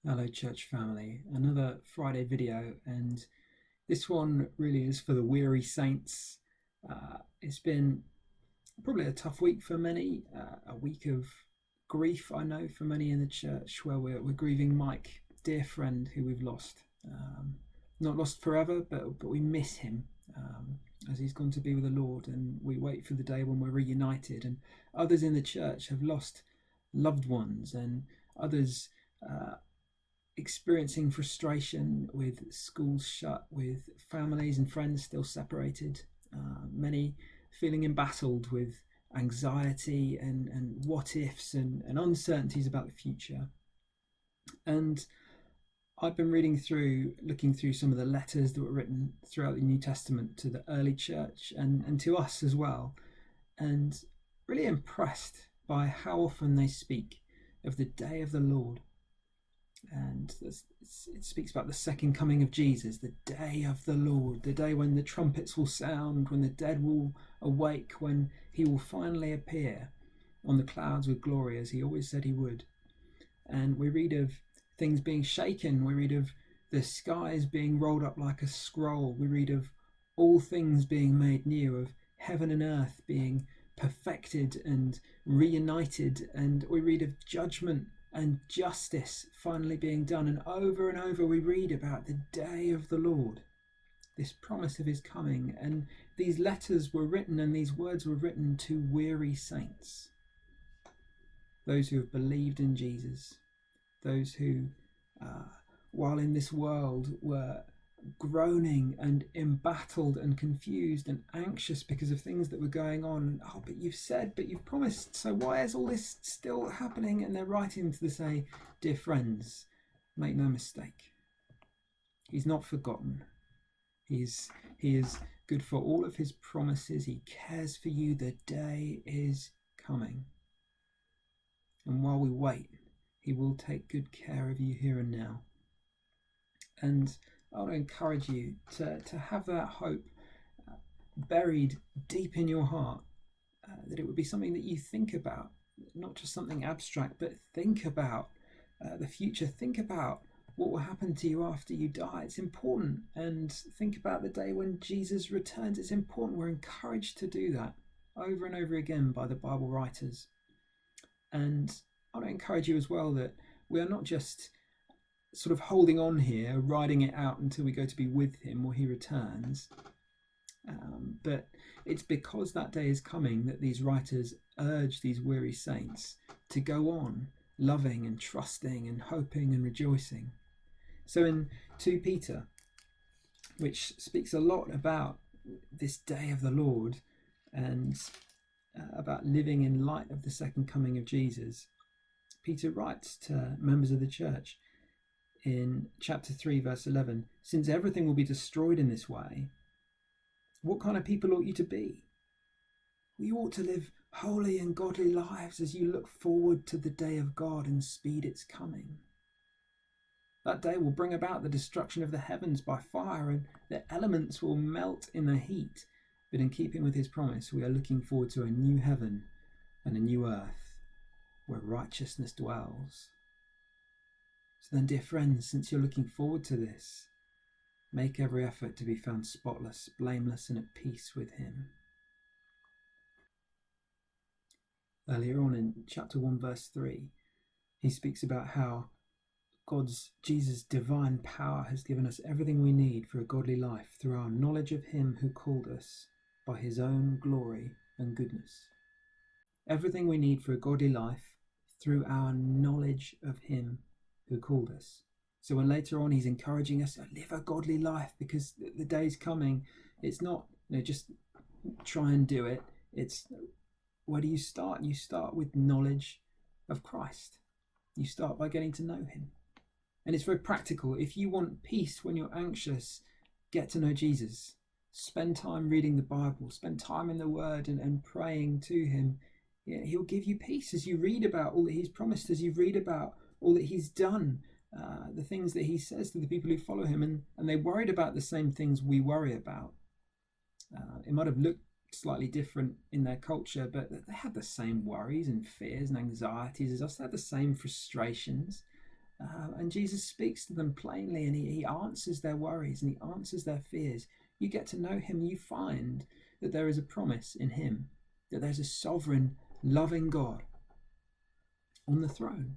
Hello, church family. Another Friday video, and this one really is for the weary saints. It's been probably a tough week for many, a week of grief, I know, for many in the church, where we're grieving Mike, dear friend who we've lost. Not lost forever, but we miss him as he's gone to be with the Lord, and we wait for the day when we're reunited. And others in the church have lost loved ones, and others experiencing frustration with schools shut, with families and friends still separated, many feeling embattled with anxiety and what ifs and uncertainties about the future. And I've been looking through some of the letters that were written throughout the New Testament to the early church and to us as well, and really impressed by how often they speak of the day of the Lord. And it speaks about the second coming of Jesus, the day of the Lord, the day when the trumpets will sound, when the dead will awake, when he will finally appear on the clouds with glory, as he always said he would. And we read of things being shaken. We read of the skies being rolled up like a scroll. We read of all things being made new, of heaven and earth being perfected and reunited. And we read of judgment and justice finally being done. And over we read about the day of the Lord, this promise of his coming. And these letters were written and these words were written to weary saints, those who have believed in Jesus, those who, while in this world, were groaning and embattled and confused and anxious because of things that were going on. Oh, but you've said, but you've promised, so why is all this still happening? And they're writing to say, dear friends, make no mistake, he's not forgotten. He is good for all of his promises. He cares for you. The day is coming, and while we wait, he will take good care of you here and now. And I want to encourage you to have that hope buried deep in your heart, that it would be something that you think about, not just something abstract, but think about the future. Think about what will happen to you after you die. It's important. And think about the day when Jesus returns. It's important. We're encouraged to do that over and over again by the Bible writers. And I want to encourage you as well that we are not just sort of holding on here, riding it out until we go to be with him or he returns. But it's because that day is coming that these writers urge these weary saints to go on loving and trusting and hoping and rejoicing. So in 2 Peter, which speaks a lot about this day of the Lord and about living in light of the second coming of Jesus, Peter writes to members of the church in chapter 3, verse 11, since everything will be destroyed in this way, what kind of people ought you to be? You ought to live holy and godly lives as you look forward to the day of God and speed its coming. That day will bring about the destruction of the heavens by fire, and the elements will melt in the heat. But in keeping with his promise, we are looking forward to a new heaven and a new earth where righteousness dwells. So then, dear friends, since you're looking forward to this, make every effort to be found spotless, blameless, and at peace with him. Earlier on in chapter 1, verse 3, he speaks about how Jesus' divine power has given us everything we need for a godly life through our knowledge of him who called us by his own glory and goodness. Everything we need for a godly life through our knowledge of him who called us. So when later on he's encouraging us to live a godly life because the day's coming, it's not just try and do it. It's where do you start? You start with knowledge of Christ. You start by getting to know him. And it's very practical. If you want peace when you're anxious, get to know Jesus. Spend time reading the Bible. Spend time in the Word and praying to him. Yeah, he'll give you peace as you read about all that he's promised, as you read about all that he's done, the things that he says to the people who follow him. And they worried about the same things we worry about. It might have looked slightly different in their culture, but they had the same worries and fears and anxieties as us. They had the same frustrations. And Jesus speaks to them plainly, and he answers their worries and he answers their fears. You get to know him, you find that there is a promise in him, that there's a sovereign, loving God on the throne,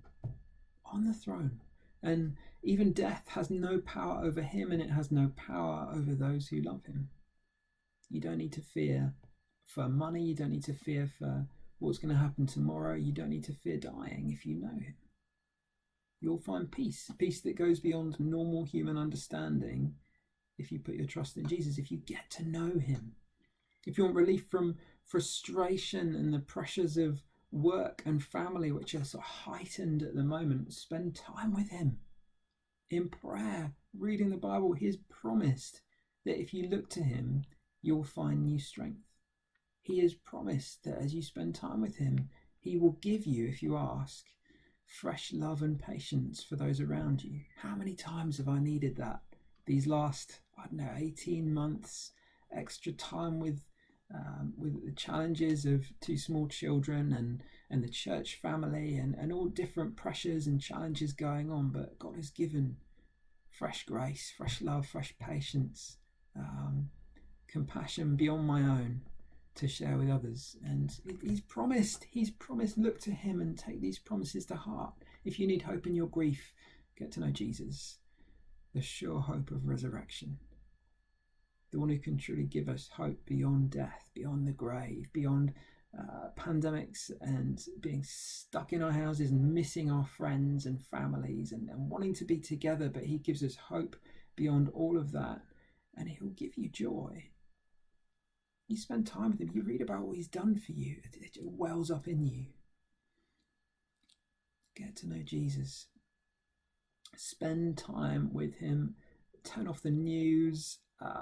on the throne. And even death has no power over him, and it has no power over those who love him. You don't need to fear for money. You don't need to fear for what's going to happen tomorrow. You don't need to fear dying if you know him. You'll find peace, peace that goes beyond normal human understanding if you put your trust in Jesus, if you get to know him. If you want relief from frustration and the pressures of work and family, which are sort of heightened at the moment, spend time with him in prayer, reading the Bible. He has promised that if you look to him, you'll find new strength. He has promised that as you spend time with him, he will give you, if you ask, fresh love and patience for those around you. How many times have I needed that these last, 18 months, extra time with the challenges of two small children and the church family and all different pressures and challenges going on. But God has given fresh grace, fresh love, fresh patience, compassion beyond my own to share with others. And he's promised, look to him and take these promises to heart. If you need hope in your grief, get to know Jesus, the sure hope of resurrection, the one who can truly give us hope beyond death, beyond the grave, beyond pandemics and being stuck in our houses and missing our friends and families and wanting to be together. But he gives us hope beyond all of that, and he'll give you joy. You spend time with him, you read about what he's done for you, it wells up in you. Get to know Jesus. Spend time with him. Turn off the news.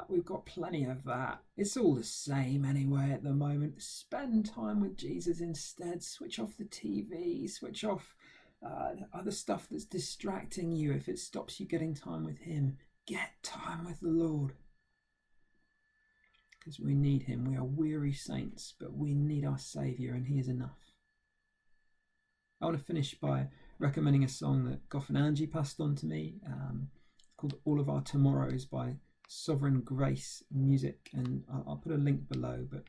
We've got plenty of that. It's all the same anyway at the moment. Spend time with Jesus instead. Switch off the TV. Switch off other stuff that's distracting you if it stops you getting time with him. Get time with the Lord. Because we need him. We are weary saints, but we need our Saviour, and he is enough. I want to finish by recommending a song that Goff and Angie passed on to me, called All of Our Tomorrows by Sovereign Grace Music, and I'll put a link below, but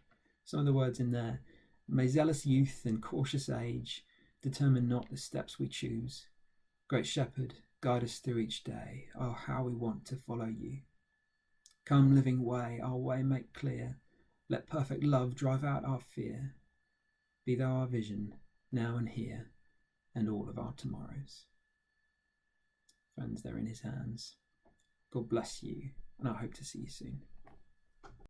some of the words in there: may zealous youth and cautious age determine not the steps we choose. Great Shepherd, guide us through each day. Oh, how we want to follow you. Come, living way, our way make clear. Let perfect love drive out our fear. Be thou our vision, now and here, and all of our tomorrows. Friends, they're in his hands. God bless you, and I hope to see you soon.